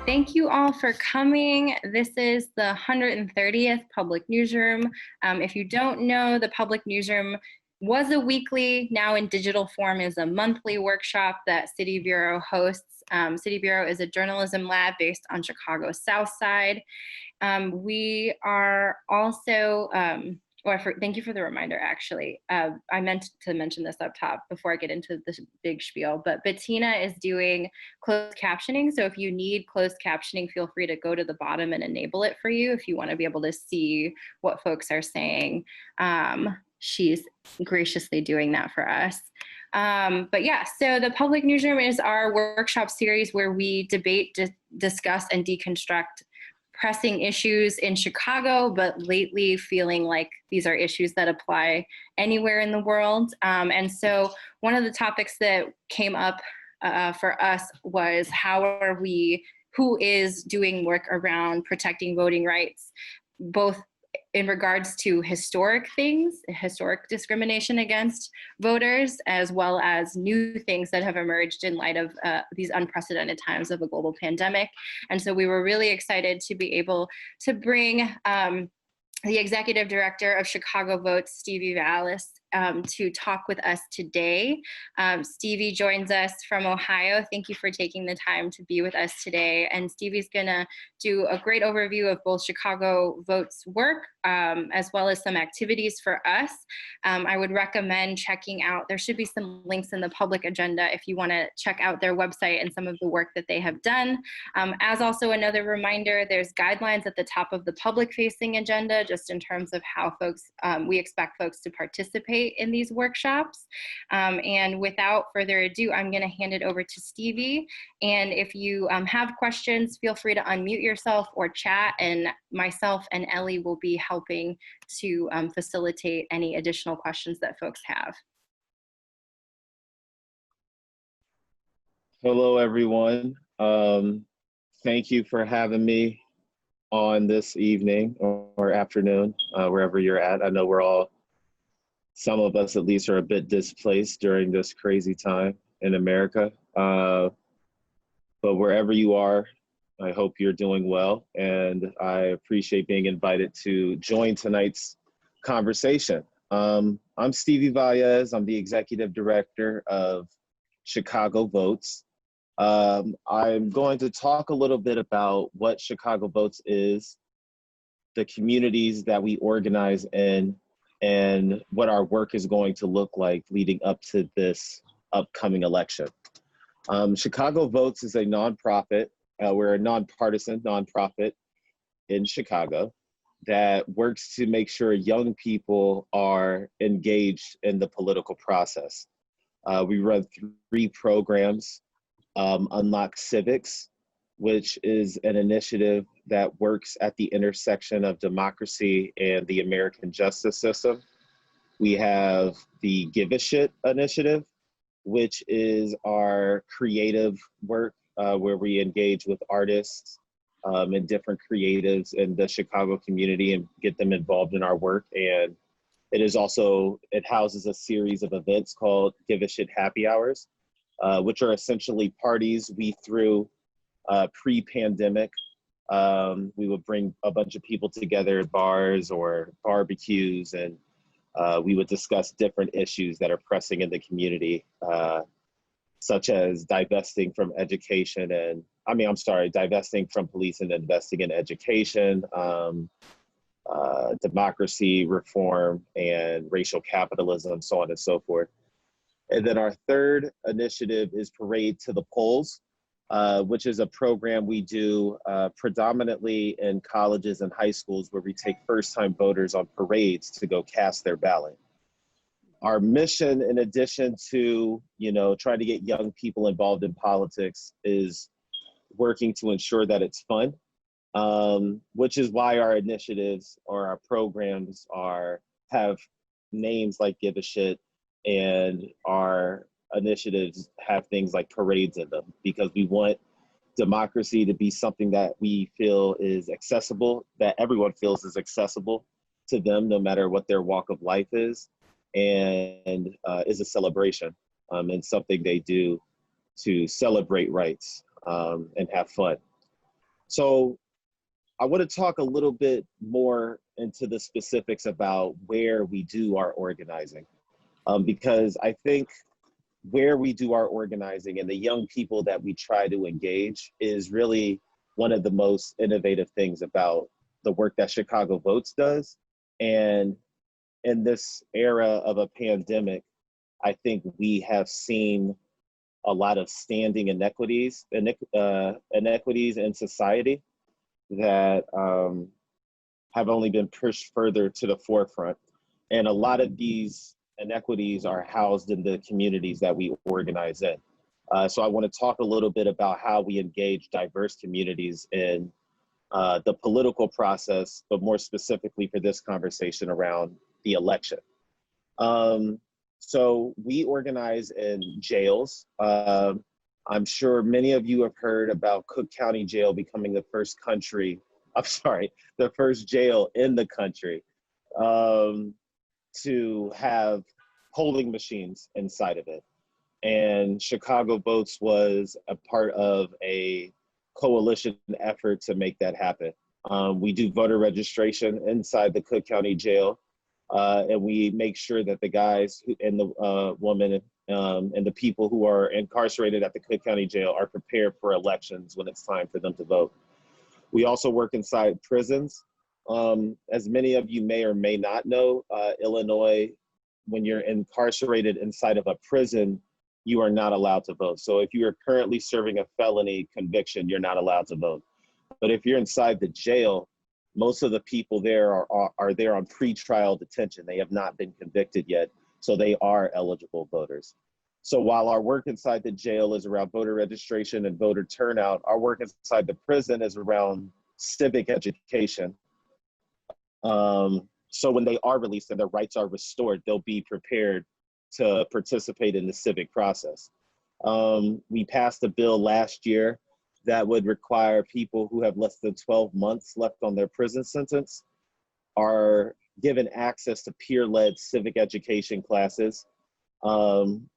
Thank you all for coming. This is the 130th Public Newsroom. If you don't know, the Public Newsroom was a weekly, now in digital form is a monthly workshop that City Bureau hosts. City Bureau is a journalism lab based on Chicago's South Side. We are also, thank you for the reminder, actually. I meant to mention this up top before I get into this big spiel, but Bettina is doing closed captioning. So if you need closed captioning, feel free to go to the bottom and enable it for you if you want to be able to see what folks are saying. She's graciously doing that for us. But yeah, so the Public Newsroom is our workshop series where we debate, discuss, and deconstruct pressing issues in Chicago, but lately feeling like these are issues that apply anywhere in the world. And so one of the topics that came up for us was who is doing work around protecting voting rights, both in regards to historic things, historic discrimination against voters, as well as new things that have emerged in light of these unprecedented times of a global pandemic. And so we were really excited to be able to bring the executive director of Chicago Votes, Stevie Valles, to talk with us today. Stevie joins us from Ohio. Thank you for taking the time to be with us today. And Stevie's gonna do a great overview of both Chicago Votes work, as well as some activities for us. I would recommend checking out, there should be some links in the public agenda if you wanna check out their website and some of the work that they have done. As also another reminder, there's guidelines at the top of the public facing agenda, just in terms of how we expect folks to participate in these workshops. And without further ado, I'm going to hand it over to Stevie. And if you have questions, feel free to unmute yourself or chat, and myself and Ellie will be helping to facilitate any additional questions that folks have. Hello, everyone. Thank you for having me on this evening or afternoon, wherever you're at. I know some of us at least are a bit displaced during this crazy time in America. But wherever you are, I hope you're doing well. And I appreciate being invited to join tonight's conversation. I'm Stevie Valles. I'm the executive director of Chicago Votes. I'm going to talk a little bit about what Chicago Votes is, the communities that we organize in, and what our work is going to look like leading up to this upcoming election. Chicago Votes is a nonprofit. We're a non-partisan nonprofit in Chicago that works to make sure young people are engaged in the political process. We run 3 programs. Unlock Civics, which is an initiative that works at the intersection of democracy and the American justice system. We have the Give a Shit initiative, which is our creative work where we engage with artists and different creatives in the Chicago community and get them involved in our work. And it houses a series of events called Give a Shit Happy Hours, which are essentially parties we threw pre-pandemic. We would bring a bunch of people together at bars or barbecues, and we would discuss different issues that are pressing in the community, such as divesting from police and investing in education, democracy, reform, and racial capitalism, so on and so forth. And then our third initiative is Parade to the Polls, which is a program we do predominantly in colleges and high schools where we take first-time voters on parades to go cast their ballot. Our mission, in addition to trying to get young people involved in politics, is working to ensure that it's fun, which is why our initiatives or our programs have names like Give a Shit, and our initiatives have things like parades in them, because we want democracy to be something that we feel is accessible, that everyone feels is accessible to them, no matter what their walk of life is, and is a celebration and something they do to celebrate rights and have fun. So I want to talk a little bit more into the specifics about where we do our organizing, because I think where we do our organizing and the young people that we try to engage is really one of the most innovative things about the work that Chicago Votes does. And in this era of a pandemic, I think we have seen a lot of standing inequities in society that have only been pushed further to the forefront. And a lot of these inequities are housed in the communities that we organize in. So I want to talk a little bit about how we engage diverse communities in the political process, but more specifically for this conversation around the election. So we organize in jails. I'm sure many of you have heard about Cook County Jail becoming the first jail in the country to have polling machines inside of it. And Chicago Votes was a part of a coalition effort to make that happen. We do voter registration inside the Cook County Jail, and we make sure that the guys and the women and the people who are incarcerated at the Cook County Jail are prepared for elections when it's time for them to vote. We also work inside prisons. As many of you may or may not know, Illinois, when you're incarcerated inside of a prison, you are not allowed to vote. So if you are currently serving a felony conviction, you're not allowed to vote. But if you're inside the jail, most of the people there are there on pretrial detention. They have not been convicted yet, so they are eligible voters. So while our work inside the jail is around voter registration and voter turnout, our work inside the prison is around civic education. So when they are released and their rights are restored, they'll be prepared to participate in the civic process. We passed a bill last year that would require people who have less than 12 months left on their prison sentence are given access to peer-led civic education classes. And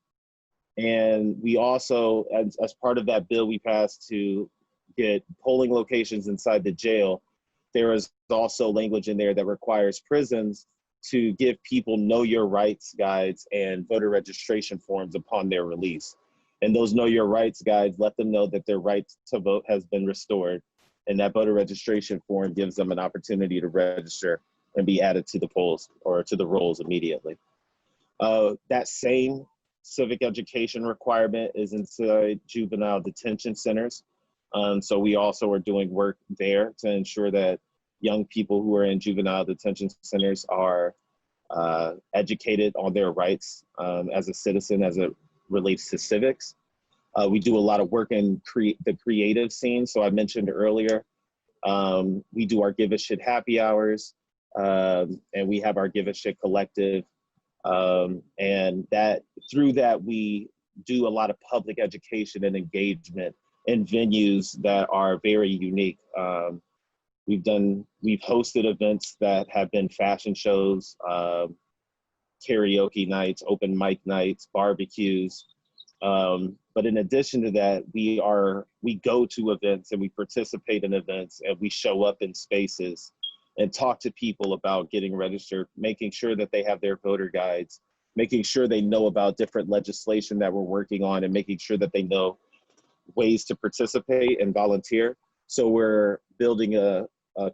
we also, as part of that bill we passed to get polling locations inside the jail, there is also language in there that requires prisons to give people know your rights guides and voter registration forms upon their release. And those know your rights guides let them know that their right to vote has been restored. And that voter registration form gives them an opportunity to register and be added to the polls or to the rolls immediately. That same civic education requirement is inside juvenile detention centers. So we also are doing work there to ensure that young people who are in juvenile detention centers are educated on their rights as a citizen as it relates to civics. We do a lot of work in the creative scene. So I mentioned earlier, we do our Give a Shit happy hours, and we have our Give a Shit collective. And that through that, we do a lot of public education and engagement in venues that are very unique. We've hosted events that have been fashion shows, karaoke nights, open mic nights, barbecues. But in addition to that, we go to events and we participate in events and we show up in spaces and talk to people about getting registered, making sure that they have their voter guides, making sure they know about different legislation that we're working on, and making sure that they know ways to participate and volunteer. So we're building a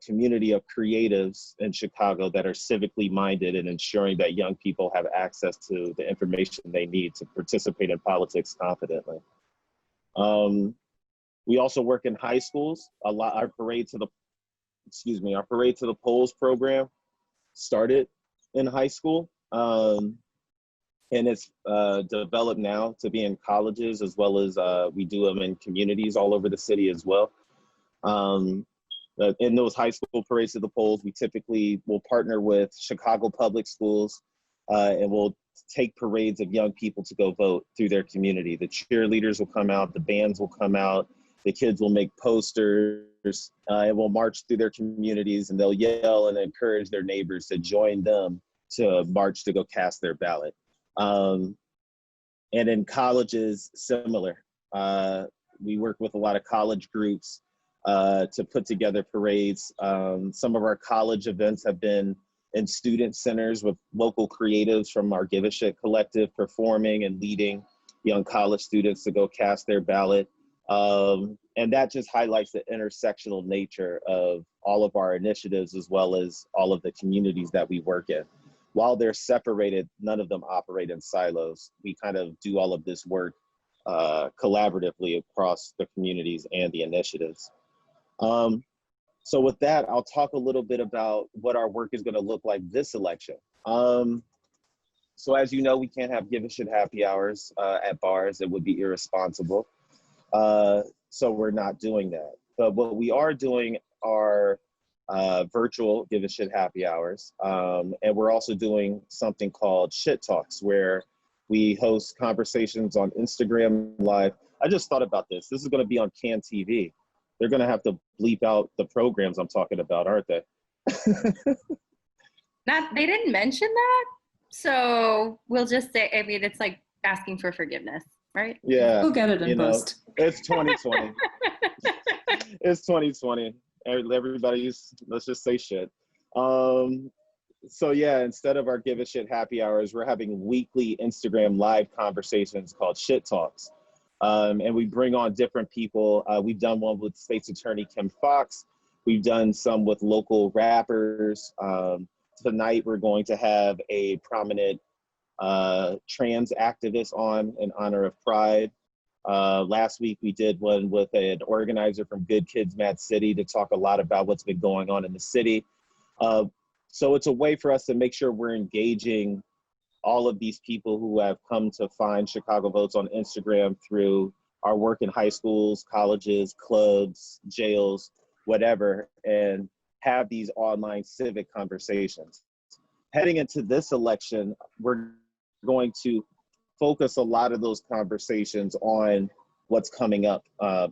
community of creatives in Chicago that are civically minded and ensuring that young people have access to the information they need to participate in politics confidently. We also work in high schools. Our Parade to the Polls program started in high school. And it's developed now to be in colleges, as well as we do them in communities all over the city as well. In those high school parades to the polls, we typically will partner with Chicago Public Schools and we'll take parades of young people to go vote through their community. The cheerleaders will come out, the bands will come out, the kids will make posters, and we'll march through their communities, and they'll yell and encourage their neighbors to join them to march to go cast their ballot. And in colleges, similar. We work with a lot of college groups to put together parades. Some of our college events have been in student centers with local creatives from our Give a Shit collective performing and leading young college students to go cast their ballot. And that just highlights the intersectional nature of all of our initiatives, as well as all of the communities that we work in. While they're separated, none of them operate in silos. We kind of do all of this work collaboratively across the communities and the initiatives. So with that, I'll talk a little bit about what our work is going to look like this election. So as you know, we can't have Give a Shit happy hours at bars. It would be irresponsible. So we're not doing that. But what we are doing are virtual Give a Shit happy hours. And we're also doing something called Shit Talks, where we host conversations on Instagram Live. I just thought about this. This is going to be on CAN TV. They're going to have to bleep out the programs I'm talking about, aren't they? They didn't mention that. So we'll just say, I mean, it's like asking for forgiveness, right? Yeah. We'll get it in post. It's 2020. It's 2020. Everybody's, let's just say shit. So yeah, instead of our Give a Shit happy hours, we're having weekly Instagram Live conversations called Shit Talks. And we bring on different people. We've done one with State's Attorney Kim Foxx. We've done some with local rappers. Tonight, we're going to have a prominent trans activist on in honor of Pride. Last week, we did one with an organizer from Good Kids Mad City to talk a lot about what's been going on in the city. So it's a way for us to make sure we're engaging all of these people who have come to find Chicago Votes on Instagram through our work in high schools, colleges, clubs, jails, whatever, and have these online civic conversations. Heading into this election, we're going to focus a lot of those conversations on what's coming up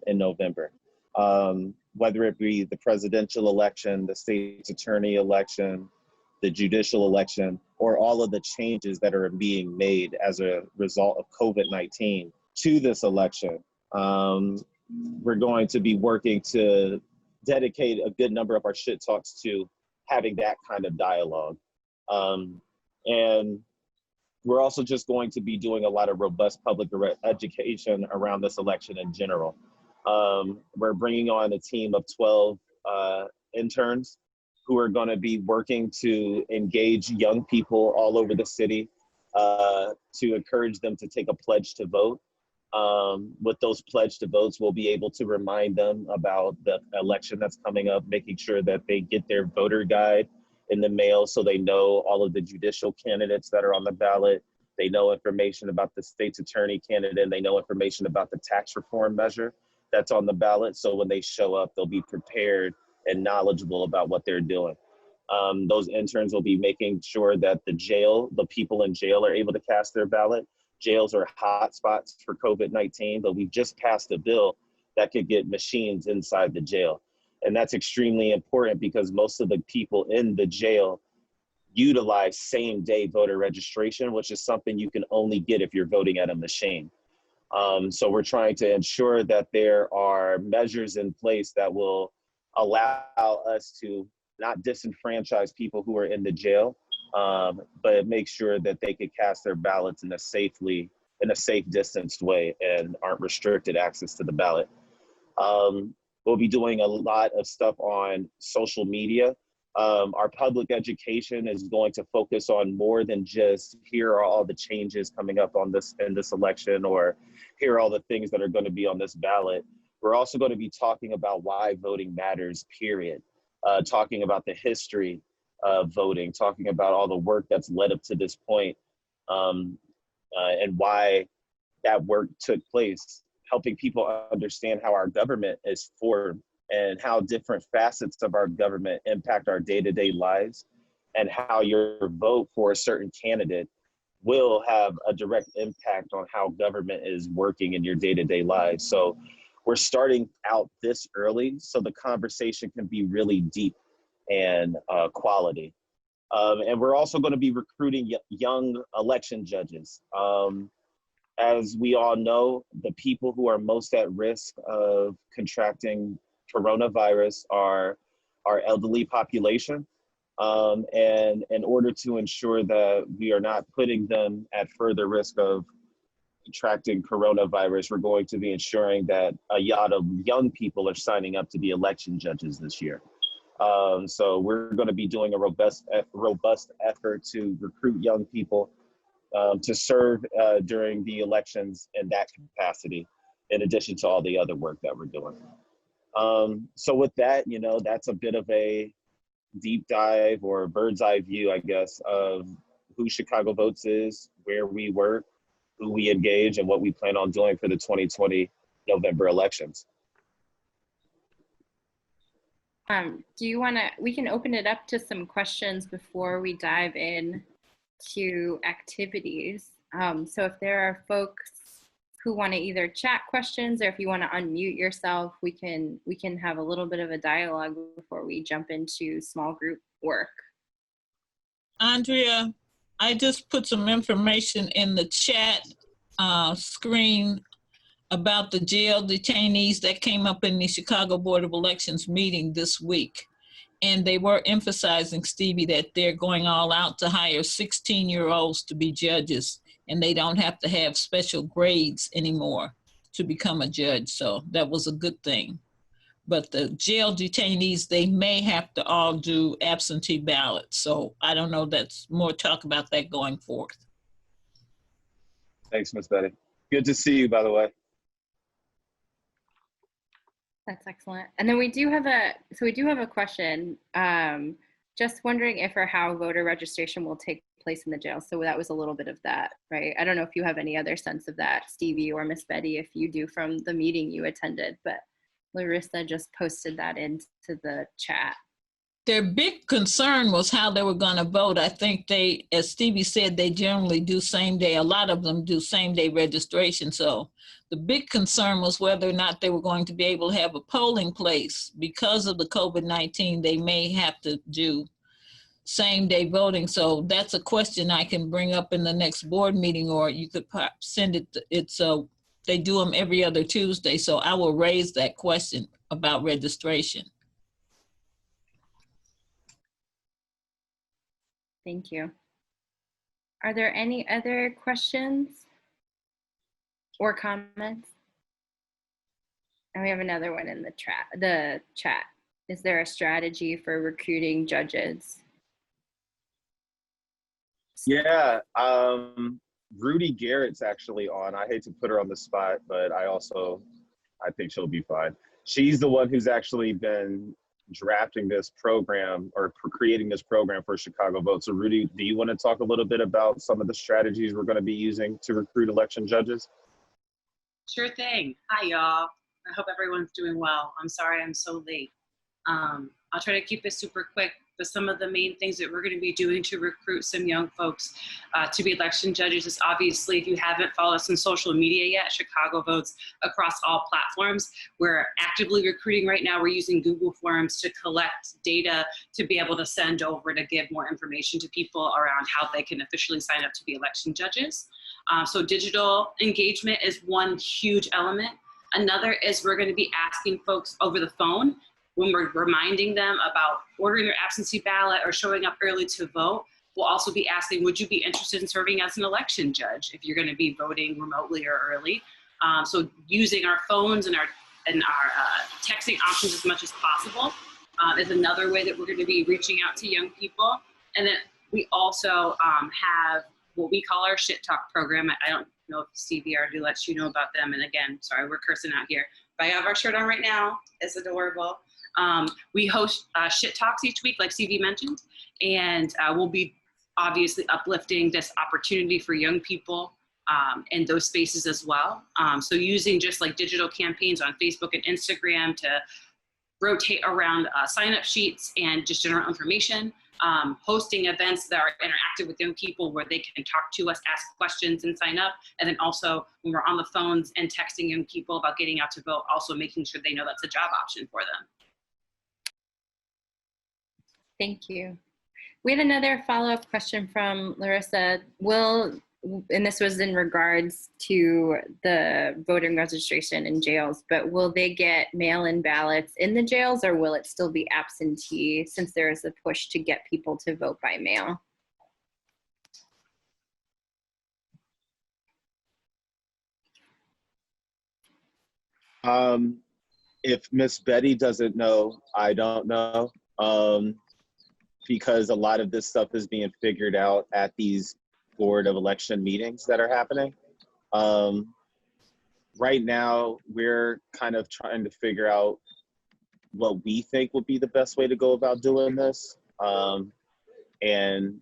in November. Whether it be the presidential election, the state's attorney election, the judicial election, or all of the changes that are being made as a result of COVID-19 to this election. We're going to be working to dedicate a good number of our Shit Talks to having that kind of dialogue. And we're also just going to be doing a lot of robust public education around this election in general. We're bringing on a team of 12 interns who are going to be working to engage young people all over the city to encourage them to take a pledge to vote. With those pledge to votes, we'll be able to remind them about the election that's coming up, making sure that they get their voter guide in the mail so they know all of the judicial candidates that are on the ballot. They know information about the state's attorney candidate. They know information about the tax reform measure that's on the ballot. So when they show up, they'll be prepared and knowledgeable about what they're doing. Those interns will be making sure that the people in jail are able to cast their ballot. Jails are hot spots for COVID-19, but we've just passed a bill that could get machines inside the jail. And that's extremely important because most of the people in the jail utilize same-day voter registration, which is something you can only get if you're voting at a machine. So we're trying to ensure that there are measures in place that will allow us to not disenfranchise people who are in the jail, but make sure that they could cast their ballots in a safe distanced way and aren't restricted access to the ballot. We'll be doing a lot of stuff on social media. Our public education is going to focus on more than just here are all the changes coming up in this election, or here are all the things that are going to be on this ballot. We're also going to be talking about why voting matters, period. Talking about the history of voting, talking about all the work that's led up to this point, and why that work took place, helping people understand how our government is formed and how different facets of our government impact our day-to-day lives, and how your vote for a certain candidate will have a direct impact on how government is working in your day-to-day lives. So we're starting out this early so the conversation can be really deep and quality. And we're also going to be recruiting young election judges. As we all know, the people who are most at risk of contracting coronavirus are our elderly population. And in order to ensure that we are not putting them at further risk of contracting coronavirus, we're going to be ensuring that a lot of young people are signing up to be election judges this year. So we're going to be doing a robust effort to recruit young people to serve during the elections in that capacity, in addition to all the other work that we're doing. So with that, you know, that's a bit of a deep dive or bird's eye view, I guess, of who Chicago Votes is, where we work, who we engage, and what we plan on doing for the 2020 November elections. Do you want to, we can open it up to some questions before we dive in to activities. So if there are folks who want to either chat questions, or if you want to unmute yourself, we can have a little bit of a dialogue before we jump into small group work. Andrea, I just put some information in the chat screen about the jail detainees that came up in the Chicago Board of Elections meeting this week. And they were emphasizing, Stevie, that they're going all out to hire 16-year-olds to be judges, and they don't have to have special grades anymore to become a judge. So that was a good thing. But the jail detainees, they may have to all do absentee ballots. So I don't know, that's more talk about that going forth. Thanks, Ms. Betty. Good to see you, by the way. That's excellent. And then we do have a question. Just wondering if or how voter registration will take place in the jail. So that was a little bit of that, right? I don't know if you have any other sense of that, Stevie or Miss Betty, if you do from the meeting you attended, but Larissa just posted that into the chat. Their big concern was how they were going to vote. I think they, as Stevie said, they generally do same day. A lot of them do same day registration. So the big concern was whether or not they were going to be able to have a polling place. Because of the COVID-19, they may have to do same day voting. So that's a question I can bring up in the next board meeting, or you could send it. They do them every other Tuesday. So I will raise that question about registration. Thank you. Are there any other questions or comments? And we have another one in the chat. Is there a strategy for recruiting judges? Yeah, Rudy Garrett's actually on. I hate to put her on the spot, but I think she'll be fine. She's the one who's actually been drafting this program or creating this program for Chicago Votes. So Rudy, do you want to talk a little bit about some of the strategies we're going to be using to recruit election judges? Sure thing. Hi, y'all. I hope everyone's doing well. I'm sorry I'm so late. I'll try to keep it super quick, but some of the main things that we're going to be doing to recruit some young folks to be election judges is, obviously, if you haven't followed us on social media yet, Chicago Votes across all platforms. We're actively recruiting right now. We're using Google Forms to collect data to be able to send over to give more information to people around how they can officially sign up to be election judges. So digital engagement is one huge element. Another is we're going to be asking folks over the phone, when we're reminding them about ordering their absentee ballot or showing up early to vote. We'll also be asking, would you be interested in serving as an election judge if you're going to be voting remotely or early? So using our phones and our texting options as much as possible is another way that we're going to be reaching out to young people. And then we also have what we call our Shit Talk program. I don't know if Stevie already lets you know about them. And again, sorry, we're cursing out here. But I have our shirt on right now. It's adorable. We host Shit Talks each week, like Stevie mentioned, and we'll be obviously uplifting this opportunity for young people in those spaces as well. So using just like digital campaigns on Facebook and Instagram to rotate around sign-up sheets and just general information, hosting events that are interactive with young people where they can talk to us, ask questions, and sign up. And then also when we're on the phones and texting young people about getting out to vote, also making sure they know that's a job option for them. Thank you. We had another follow-up question from Larissa. Will and this was in regards to the voting registration in jails, but will they get mail-in ballots in the jails, or will it still be absentee since there is a push to get people to vote by mail? If Miss Betty doesn't know, I don't know, because a lot of this stuff is being figured out at these Board of Election meetings that are happening. Right now, we're kind of trying to figure out what we think would be the best way to go about doing this. And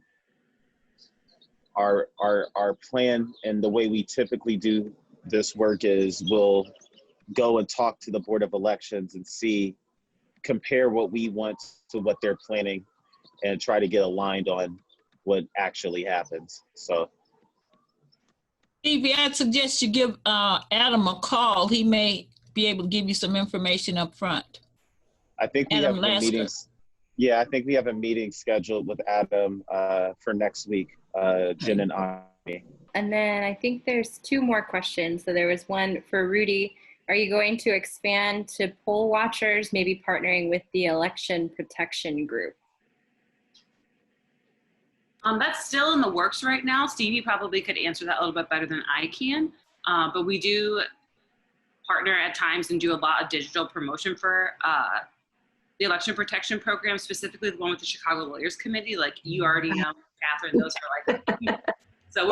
our plan and the way we typically do this work is we'll go and talk to the Board of Elections and compare what we want to what they're planning and try to get aligned on what actually happens. So, Stevie, I'd suggest you give Adam a call. He may be able to give you some information up front. I think we Adam have a meeting. Yeah, I think we have a meeting scheduled with Adam for next week, Jen and I. And then I think there's two more questions. So there was one for Rudy. Are you going to expand to poll watchers, maybe partnering with the election protection group? That's still in the works right now. Stevie probably could answer that a little bit better than I can. But we do partner at times and do a lot of digital promotion for the election protection program, specifically the one with the Chicago Lawyers Committee. Like you already know, Catherine, those are like, so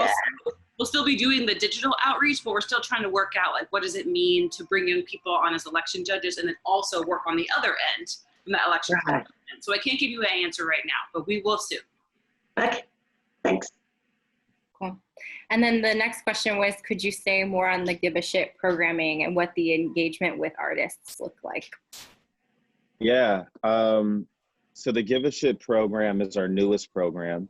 we'll still be doing the digital outreach, but we're still trying to work out like what does it mean to bring in people on as election judges and then also work on the other end from the election. Right. So I can't give you an answer right now, but we will soon. Okay, thanks. Cool. And then the next question was, could you say more on the Give a Shit programming and what the engagement with artists look like? Yeah, so the Give a Shit program is our newest program.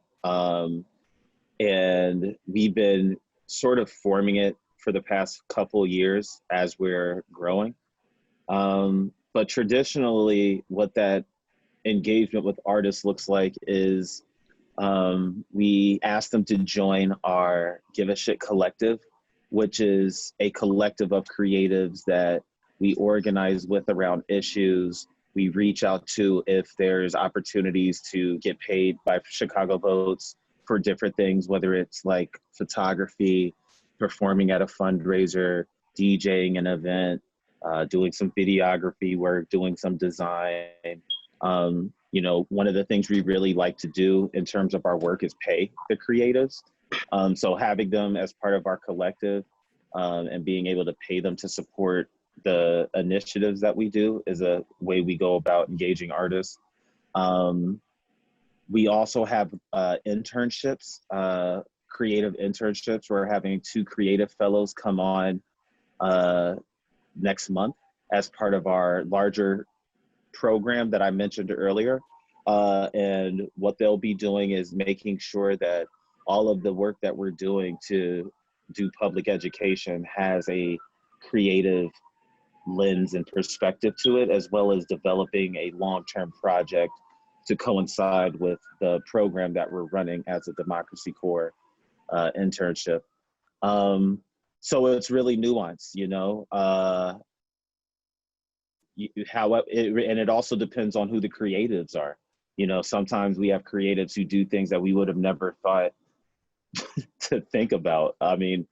And we've been sort of forming it for the past couple years as we're growing. But traditionally, what that engagement with artists looks like is we ask them to join our Give a Shit collective, which is a collective of creatives that we organize with around issues. We reach out to if there's opportunities to get paid by Chicago Votes for different things, whether it's like photography, performing at a fundraiser, DJing an event, doing some videography work, doing some design. You know, one of the things we really like to do in terms of our work is pay the creatives. So having them as part of our collective and being able to pay them to support the initiatives that we do is a way we go about engaging artists. We also have internships, creative internships. We're having 2 creative fellows come on next month as part of our larger program that I mentioned earlier. And what they'll be doing is making sure that all of the work that we're doing to do public education has a creative lens and perspective to it, as well as developing a long-term project to coincide with the program that we're running as a Democracy Corps internship. So it's really nuanced, you know, and it also depends on who the creatives are. You know, sometimes we have creatives who do things that we would have never thought to think about. I mean,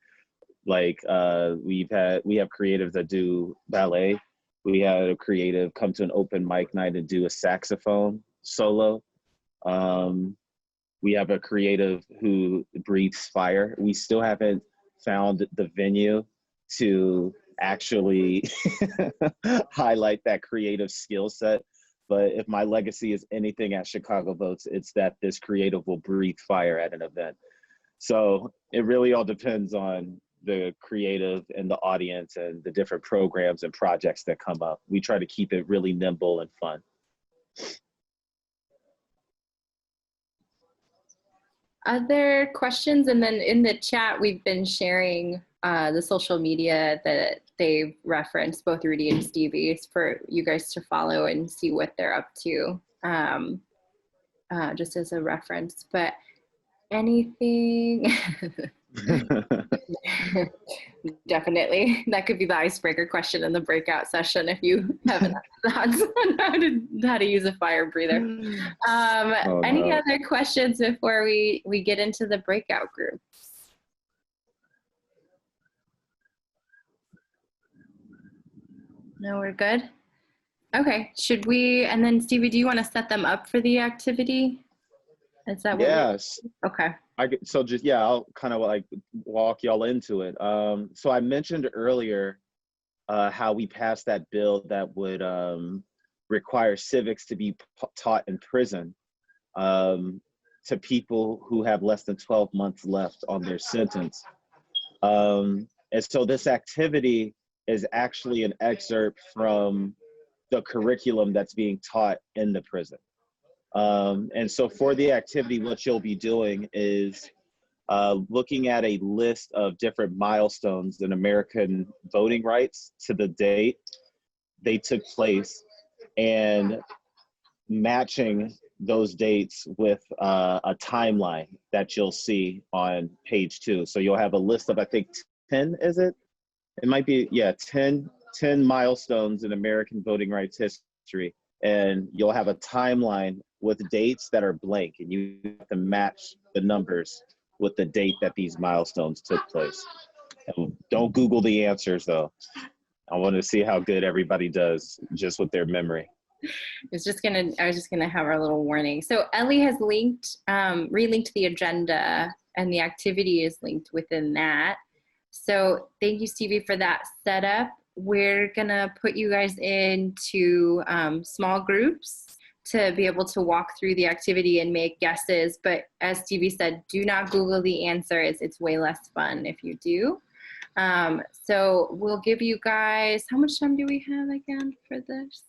like we have creatives that do ballet. We had a creative come to an open mic night and do a saxophone solo. We have a creative who breathes fire. We still haven't found the venue to actually highlight that creative skill set. But if my legacy is anything at Chicago Votes, it's that this creative will breathe fire at an event. So it really all depends on the creative and the audience and the different programs and projects that come up. We try to keep it really nimble and fun. Other questions? And then in the chat, we've been sharing the social media that they've referenced, both Rudy and Stevie, for you guys to follow and see what they're up to, just as a reference. But anything, Definitely. That could be the icebreaker question in the breakout session if you have enough thoughts on how to use a fire breather. Any other questions before we get into the breakout group? No, we're good? Okay, should we, and then Stevie, do you want to set them up for the activity? Is that what Yes. Okay. So just, yeah, I'll kind of like walk y'all into it. So I mentioned earlier how we passed that bill that would require civics to be taught in prison to people who have less than 12 months left on their sentence. And so this activity is actually an excerpt from the curriculum that's being taught in the prison. And so for the activity, what you'll be doing is looking at a list of different milestones in American voting rights to the date they took place and matching those dates with a timeline that you'll see on page 2. So you'll have a list of, I think, 10, is it? It might be, yeah, 10 milestones in American voting rights history. And you'll have a timeline with dates that are blank, and you have to match the numbers with the date that these milestones took place. And don't Google the answers, though. I want to see how good everybody does just with their memory. I was just gonna have our little warning. So Ellie has relinked the agenda, and the activity is linked within that. So thank you, Stevie, for that setup. We're gonna put you guys into small groups to be able to walk through the activity and make guesses. But as Stevie said, do not Google the answers. It's way less fun if you do. So we'll give you guys, how much time do we have again for this?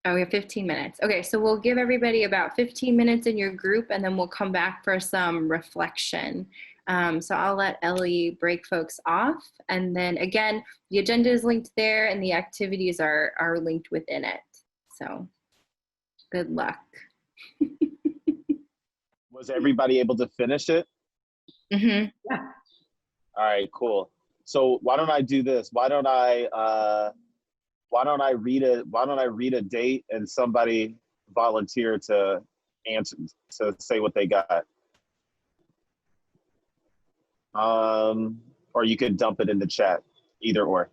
We have 15 minutes. Okay, so we'll give everybody about 15 minutes in your group, and then we'll come back for some reflection. So I'll let Ellie break folks off. And then again, the agenda is linked there and the activities are linked within it. So good luck. Was everybody able to finish it? Mm-hmm. Yeah. All right, cool. So why don't I do this? Why don't I read a date and somebody volunteer to answer, to say what they got. Or you could dump it in the chat, either or.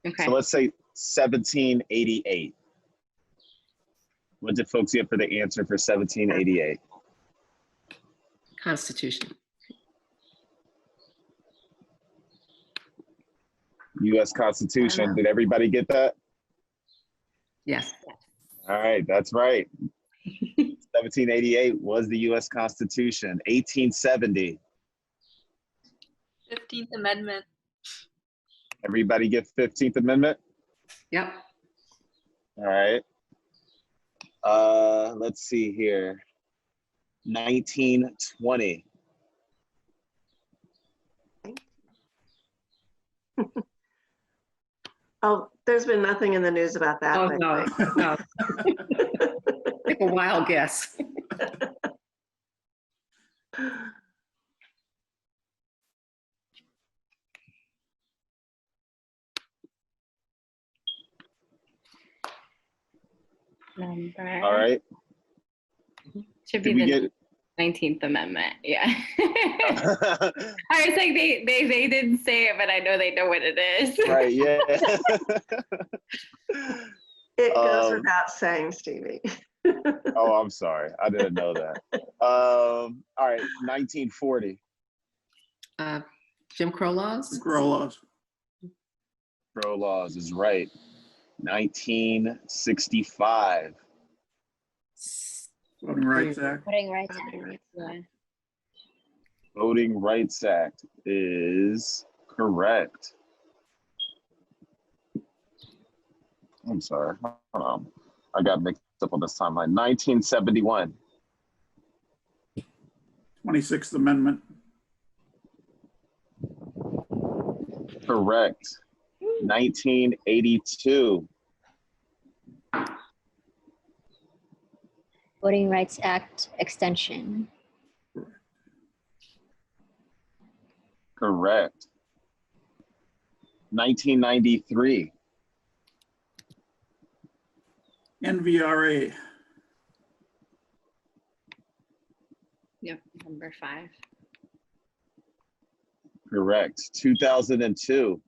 Okay. So let's say 1788. What did folks get for the answer for 1788? Constitution. U.S. Constitution. Did everybody get that? Yes. All right, that's right. 1788 was the U.S. Constitution. 1870. 15th Amendment. Everybody get 15th Amendment? Yep. All right. Let's see here. 1920. Oh, there's been nothing in the news about that. Oh, lately. no. Take a wild guess. Number. All right. Should be Did we the get 19th Amendment. Yeah. I was like, they didn't say it, but I know they know what it is. right, yeah. It goes without saying, Stevie. Oh, I'm sorry. I didn't know that. All right, 1940. Jim Crow laws? Grow laws. Pro laws is right. 1965. Voting Rights Act. Voting Rights Voting Act. Rights Yeah. Voting Rights Act is correct. I'm sorry. Hold on. I got mixed up on this timeline. 1971. 26th Amendment. Correct. 1982. Voting Rights Act extension. Correct. 1993. NVRA. Yep, number 5. Correct. 2002.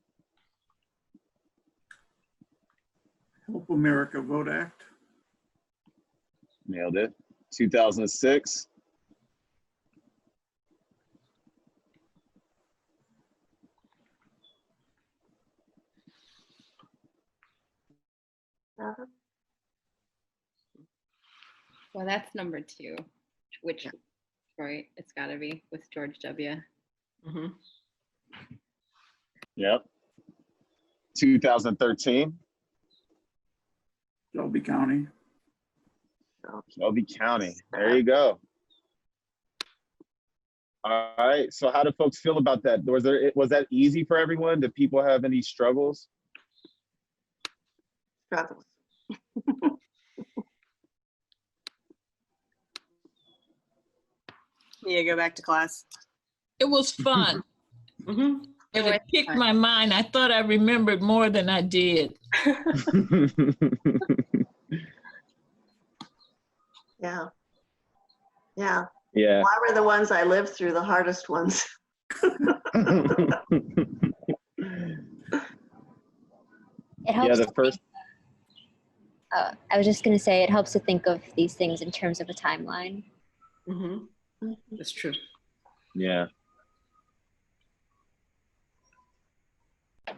Help America Vote Act. Nailed it. 2006. Well, that's number 2, which, right, it's got to be with George W. Mhm. Yep. 2013. Shelby County. Shelby County. There you go. All right. So how do folks feel about that? Was that easy for everyone? Did people have any struggles? Struggles. Yeah, go back to class. It was fun, Mhm. but it piqued my mind. I thought I remembered more than I did. Yeah. Yeah. Yeah. Why were the ones I lived through the hardest ones? It helps. Yeah, the first. I was just going to say it helps to think of these things in terms of a timeline. Mhm. That's true. Yeah.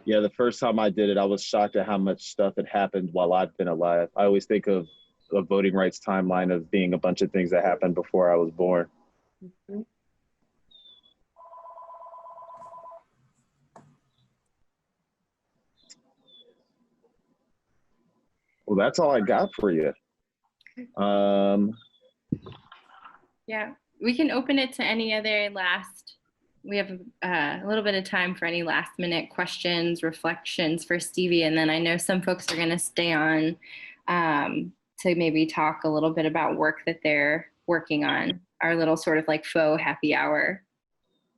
Yeah, the first time I did it, I was shocked at how much stuff had happened while I've been alive. I always think of a voting rights timeline of being a bunch of things that happened before I was born. Mhm. Well, that's all I got for you. Yeah, we can open it to any other we have a little bit of time for any last minute questions, reflections for Stevie. And then I know some folks are going to stay on to maybe talk a little bit about work that they're working on, our little sort of like faux happy hour.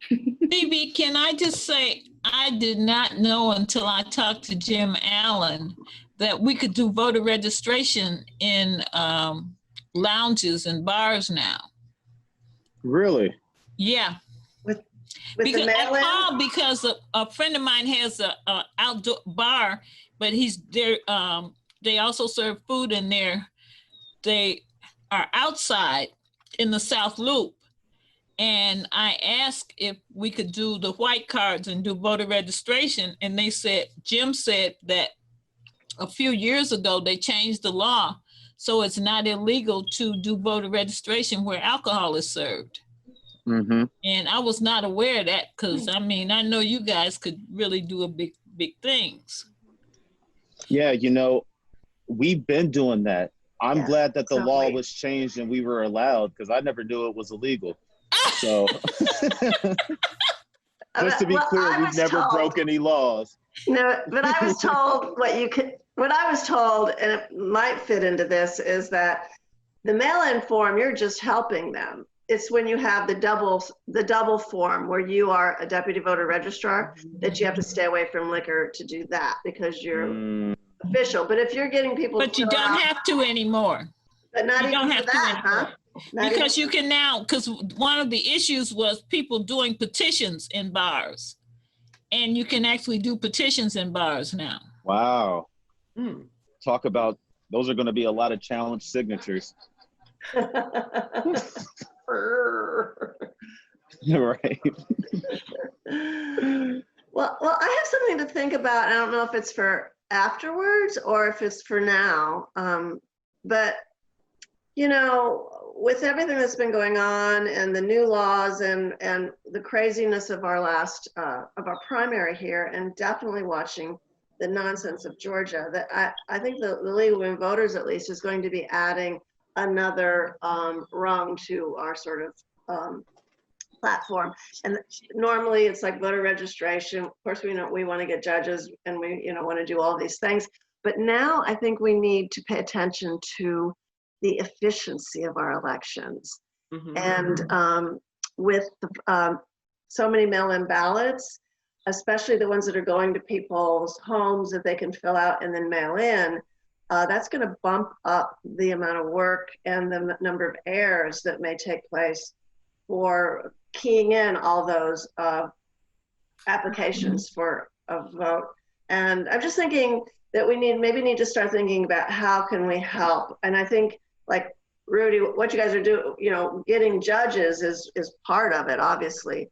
Stevie, can I just say, I did not know until I talked to Jim Allen that we could do voter registration in lounges and bars now. Really? Yeah. With Because the I mail-in? called because a friend of mine has a outdoor bar, but he's there. They also serve food in there. They are outside in the South Loop. And I asked if we could do the white cards and do voter registration. And they said, Jim said that a few years ago, they changed the law. So it's not illegal to do voter registration where alcohol is served. Mm-hmm. And I was not aware of that because, I mean, I know you guys could really do a big things. Yeah, we've been doing that. I'm glad that the law was changed and we were allowed because I never knew it was illegal. So just to be clear, we've never broke any laws. No, but I was told what I was told, and it might fit into this, is that the mail-in form, you're just helping them. It's when you have the double form where you are a deputy voter registrar that you have to stay away from liquor to do that because you're official. But if you're getting people, but you don't have to anymore. But not you even don't for have that, to huh? anymore. Because you can now, because one of the issues was people doing petitions in bars, and you can actually do petitions in bars now. Wow. Talk about, those are going to be a lot of challenge signatures. Right. Well, I have something to think about. I don't know if it's for afterwards or if it's for now. But with everything that's been going on and the new laws and the craziness of our primary here, and definitely watching the nonsense of Georgia, that I think the League of Women Voters at least is going to be adding another rung to our sort of platform. And normally it's like voter registration. Of course, we want to get judges and we want to do all these things. But now I think we need to pay attention to the efficiency of our elections. And with the so many mail-in ballots, especially the ones that are going to people's homes that they can fill out and then mail in, that's going to bump up the amount of work and the number of errors that may take place for keying in all those applications for a vote. And I'm just thinking that we maybe need to start thinking about how can we help. And I think, like Rudy, what you guys are doing, getting judges is part of it, obviously,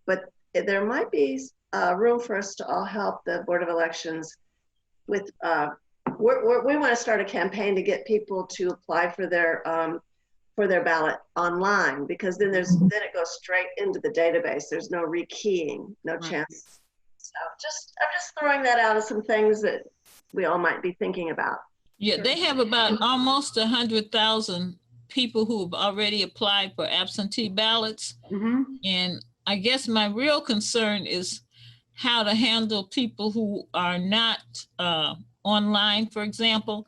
but there might be room for us to all help the Board of Elections with, we want to start a campaign to get people to apply for their ballot online, because then it goes straight into the database. There's no rekeying, no chance. So I'm just throwing that out as some things that we all might be thinking about. Yeah, they have about almost 100,000 people who have already applied for absentee ballots. And I guess my real concern is how to handle people who are not online, for example.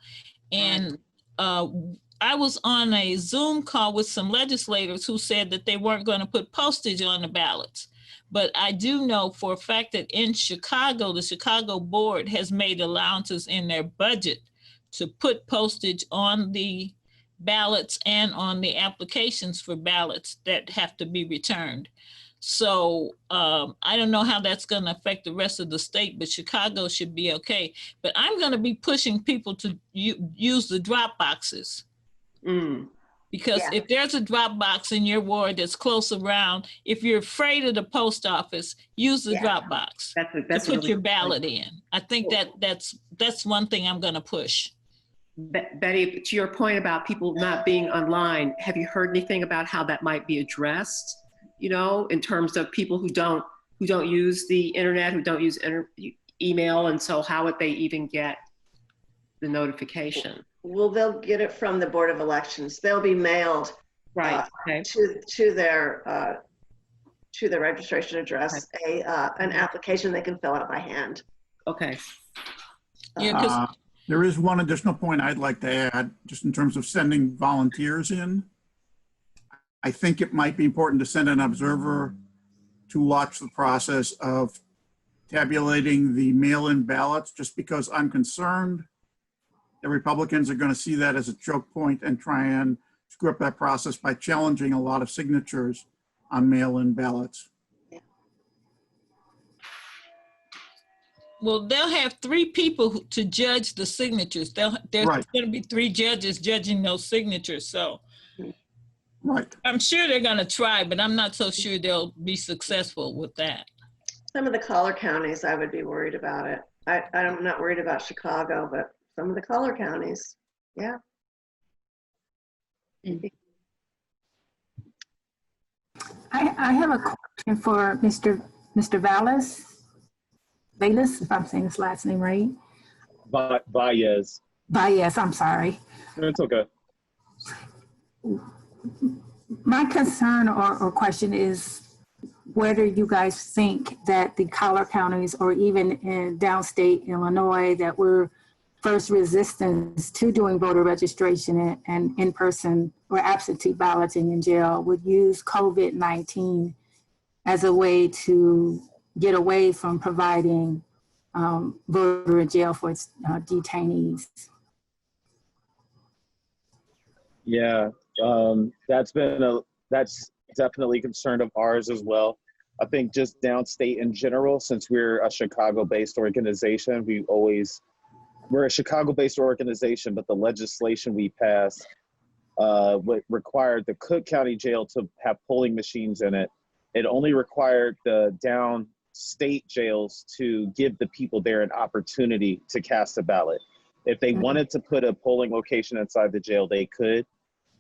And I was on a Zoom call with some legislators who said that they weren't going to put postage on the ballots. But I do know for a fact that in Chicago, the Chicago board has made allowances in their budget to put postage on the ballots and on the applications for ballots that have to be returned. So I don't know how that's going to affect the rest of the state, but Chicago should be okay. But I'm going to be pushing people to use the drop boxes. Because if there's a drop box in your ward that's close around, if you're afraid of the post office, use the drop box to put your ballot in. I think that's one thing I'm going to push. Betty, to your point about people not being online, have you heard anything about how that might be addressed? In terms of people who don't use the internet, who don't use email, and so how would they even get the notification? Well, they'll get it from the Board of Elections. They'll be mailed to their registration address an application they can fill out by hand. Okay. Yeah, there is one additional point I'd like to add, just in terms of sending volunteers in. I think it might be important to send an observer to watch the process of tabulating the mail-in ballots, just because I'm concerned the Republicans are going to see that as a choke point and try and screw up that process by challenging a lot of signatures on mail-in ballots. Well, they'll have 3 people to judge the signatures. There's going to be 3 judges judging those signatures. So I'm sure they're going to try, but I'm not so sure they'll be successful with that. Some of the collar counties, I would be worried about it. I'm not worried about Chicago, but some of the collar counties, yeah. I have a question for Mr. Valles, if I'm saying his last name right. Valles. Valles, I'm sorry. It's okay. My concern or question is whether you guys think that the collar counties, or even in downstate Illinois, that were first resistance to doing voter registration and in-person or absentee balloting in jail, would use COVID-19 as a way to get away from providing voter in jail for its detainees. Yeah, that's definitely a concern of ours as well. I think just downstate in general, since we're a Chicago-based organization, we're a Chicago-based organization, but the legislation we passed required the Cook County Jail to have polling machines in it. It only required the downstate jails to give the people there an opportunity to cast a ballot. If they wanted to put a polling location inside the jail, they could,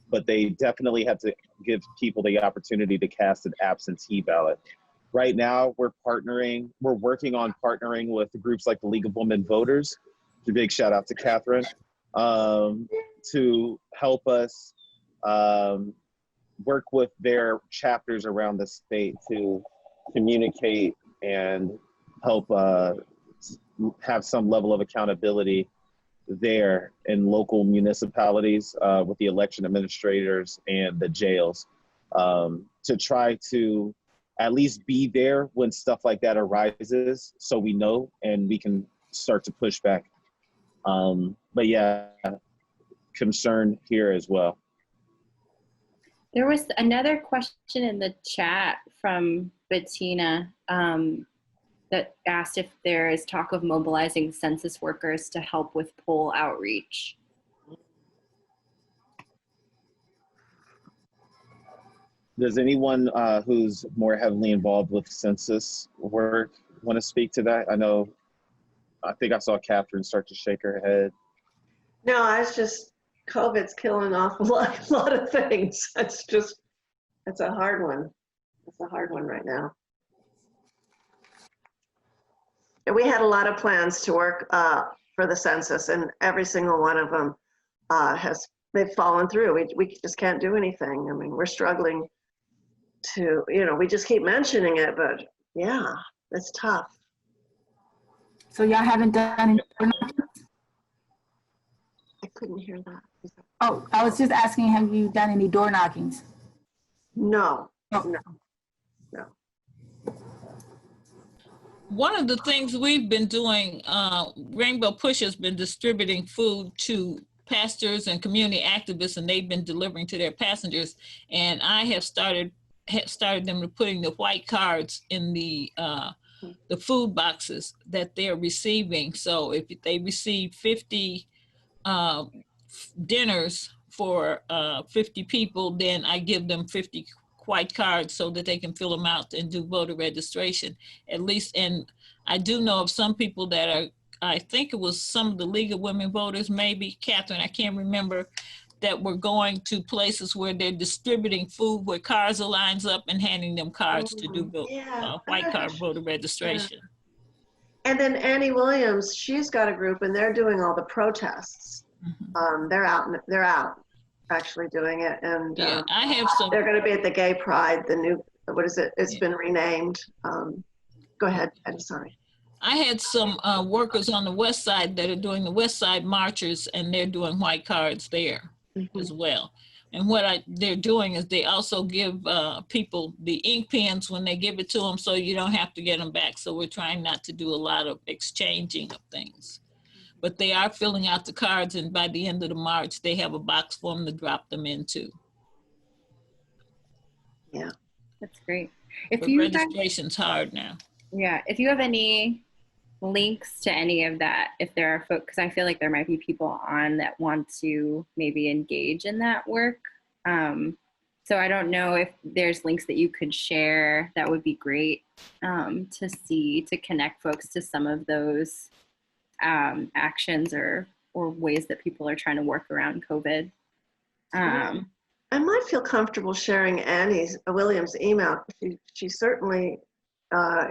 but they definitely had to give people the opportunity to cast an absentee ballot. Right now, we're working on partnering with groups like the League of Women Voters. A big shout out to Catherine, to help us work with their chapters around the state to communicate and help have some level of accountability there in local municipalities with the election administrators and the jails to try to at least be there when stuff like that arises, so we know and we can start to push back. But yeah, concern here as well. There was another question in the chat from Bettina that asked if there is talk of mobilizing census workers to help with poll outreach. Does anyone who's more heavily involved with census work want to speak to that? I think I saw Catherine start to shake her head. No, it's just COVID's killing off a lot of things. It's a hard one. It's a hard one right now. And we had a lot of plans to work for the census, and every single one of them they've fallen through. We just can't do anything. I mean, we're struggling to, we just keep mentioning it, but yeah, it's tough. So y'all haven't done any door knockings? I couldn't hear that. Oh, I was just asking, have you done any door knockings? No, Oh. no. One of the things we've been doing, Rainbow Push has been distributing food to pastors and community activists, and they've been delivering to their passengers. And I have started them to putting the white cards in the food boxes that they're receiving. So if they receive 50 dinners for 50 people, then I give them 50 white cards so that they can fill them out and do voter registration, at least. And I do know of some people that are, I think it was some of the League of Women Voters, maybe, Catherine, I can't remember, that were going to places where they're distributing food, where cars are lines up and handing them cards to do white card voter registration. Yeah. And then Annie Williams, she's got a group, and they're doing all the protests. Mm-hmm. They're out actually doing it, and yeah, I have some. They're going to be at the Gay Pride, the new, what is it? It's been renamed. Go ahead, I'm sorry. I had some workers on the west side that are doing the west side marchers, and they're doing white cards there as well. And what they're doing is they also give people the ink pens when they give it to them, so you don't have to get them back. So we're trying not to do a lot of exchanging of things. But they are filling out the cards, and by the end of the March, they have a box for them to drop them into. Yeah, that's great. But registration's hard now. Yeah, if you have any links to any of that, if there are folks, because I feel like there might be people on that want to maybe engage in that work. So I don't know if there's links that you could share. That would be great to connect folks to some of those actions or ways that people are trying to work around COVID. I might feel comfortable sharing Annie Williams' email. She certainly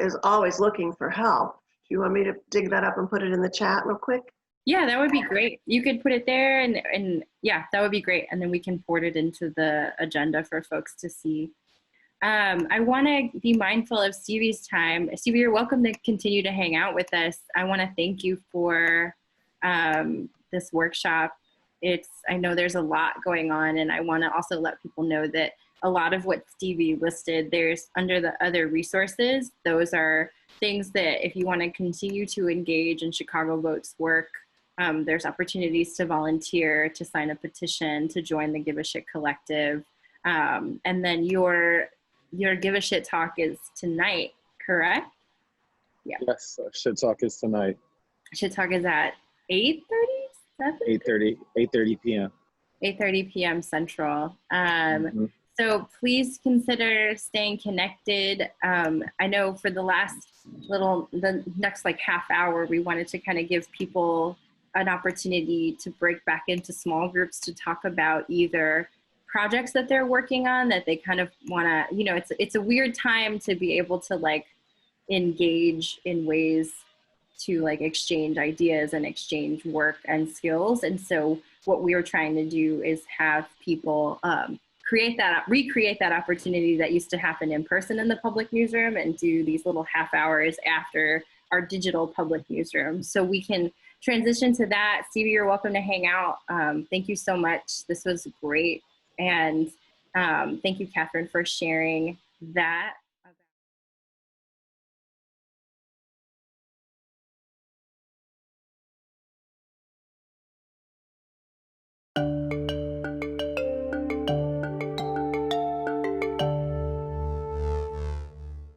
is always looking for help. Do you want me to dig that up and put it in the chat real quick? Yeah, that would be great. You could put it there, and yeah, that would be great. And then we can forward it into the agenda for folks to see. I want to be mindful of Stevie's time. Stevie, you're welcome to continue to hang out with us. I want to thank you for this workshop. I know there's a lot going on, and I want to also let people know that a lot of what Stevie listed, there's under the other resources. Those are things that if you want to continue to engage in Chicago Votes work, there's opportunities to volunteer, to sign a petition, to join the Give a Shit Collective. And then your Give a Shit talk is tonight, correct? Yeah. Yes, Shit Talk is tonight. Shit Talk is at 8:30? 8:30 p.m. 8:30 p.m. Central. So please consider staying connected. I know for the next like half hour, we wanted to kind of give people an opportunity to break back into small groups to talk about either projects that they're working on that they kind of want to, it's a weird time to be able to like engage in ways to like exchange ideas and exchange work and skills. And so what we are trying to do is have people recreate that opportunity that used to happen in person in the public newsroom and do these little half hours after our digital public newsroom. So we can transition to that. Stevie, you're welcome to hang out. Thank you so much. This was great. And thank you, Catherine, for sharing that.